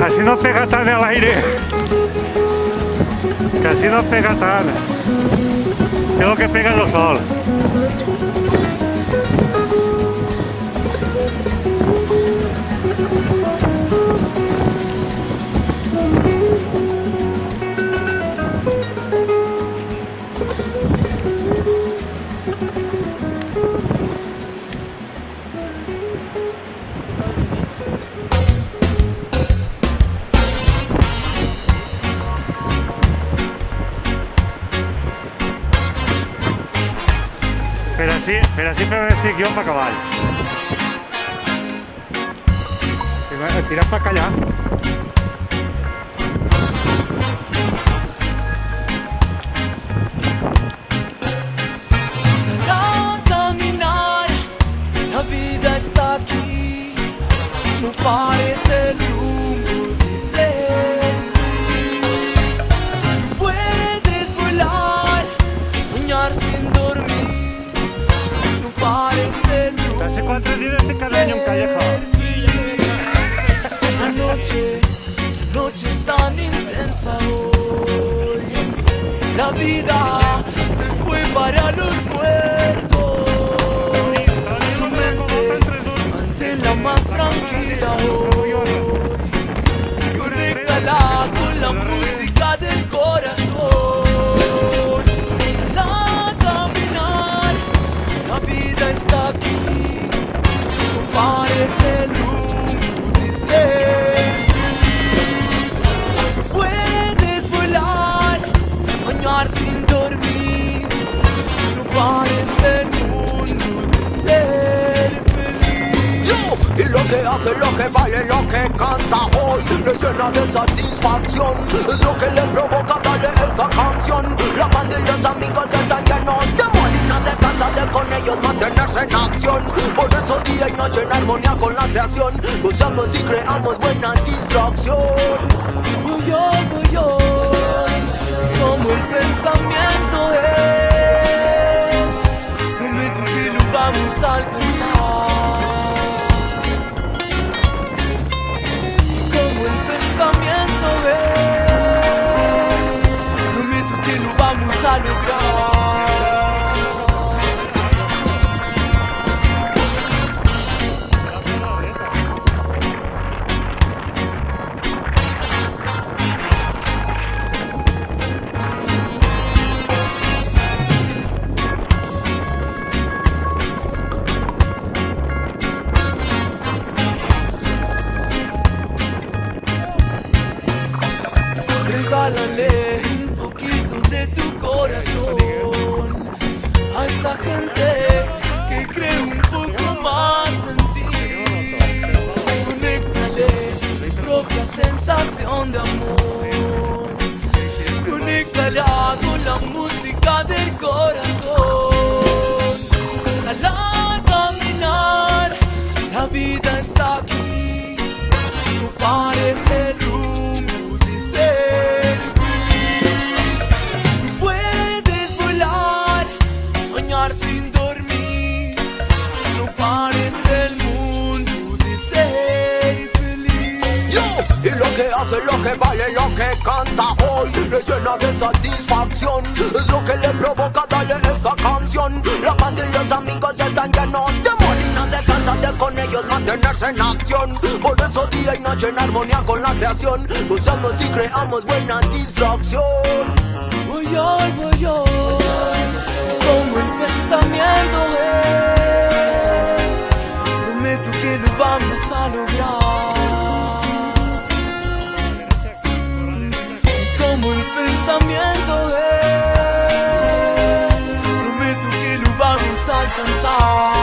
Así no pega tan al aire. Que así no pega tan. Tengo que pegar el sol. Pero así fem este guió para cavall. Tira para acá allá. Sal a caminar, la vida está aquí, no pares el rumbo de ser feliz. Tú puedes volar, soñar sin dormir. ¿Hace cuántos días te cada año un callejón? La noche es tan intensa hoy. La vida se fue para los muertos. Tu mente mantén más tranquila hoy. Conéctala con la música del corazón. Sal a caminar, la vida está aquí. Parece el rumbo de ser feliz. Tú puedes volar, soñar sin dormir. No parece el mundo de ser feliz. Y lo que hace, lo que vale, lo que canta hoy le llena de satisfacción. Es lo que le provoca darle esta canción. La banda y los amigos están llenos de amor y no se cansa de con ellos mantenerse en acción. Por eso día y noche en armonía con la creación gozamos y creamos buena distracción. Yo, como el pensamiento es, prometo que lo vamos a alcanzar. Como el pensamiento es, prometo que lo vamos a lograr. Regálale un poquito de tu corazón a esa gente que cree un poco más en ti. Conéctale tu propia sensación de amor. Conéctala con la música del corazón. Sal a caminar, la vida está aquí. No parece el rumbo de ser feliz. Tú puedes volar, soñar sin dormir. No parece el mundo de ser feliz. Y lo que hace, lo que vale, lo que canta hoy le llena de satisfacción. Es lo que le provoca darle esta canción. La banda y los amigos están llenos de amor y no se cansa de con ellos mantenerse en acción. Por eso día y noche en armonía con la creación gozamos y creamos buena distracción. voy yo, como el pensamiento es, prometo que lo vamos a lograr. Como el pensamiento es, prometo que lo vamos a alcanzar.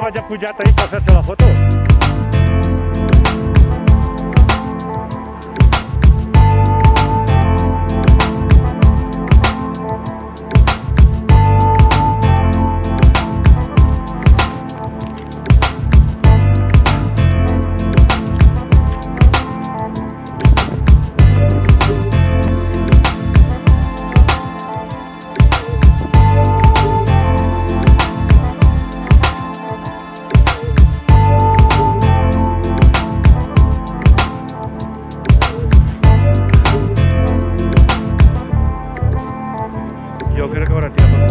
vaya a pujat ahí para hacerse la foto. Yo creo que ahora tiene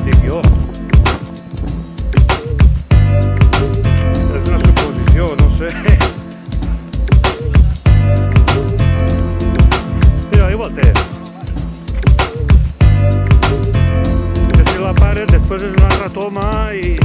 siguió. Es una suposición, no sé. Mira, ahí voltea. Que si la pares después es una retoma y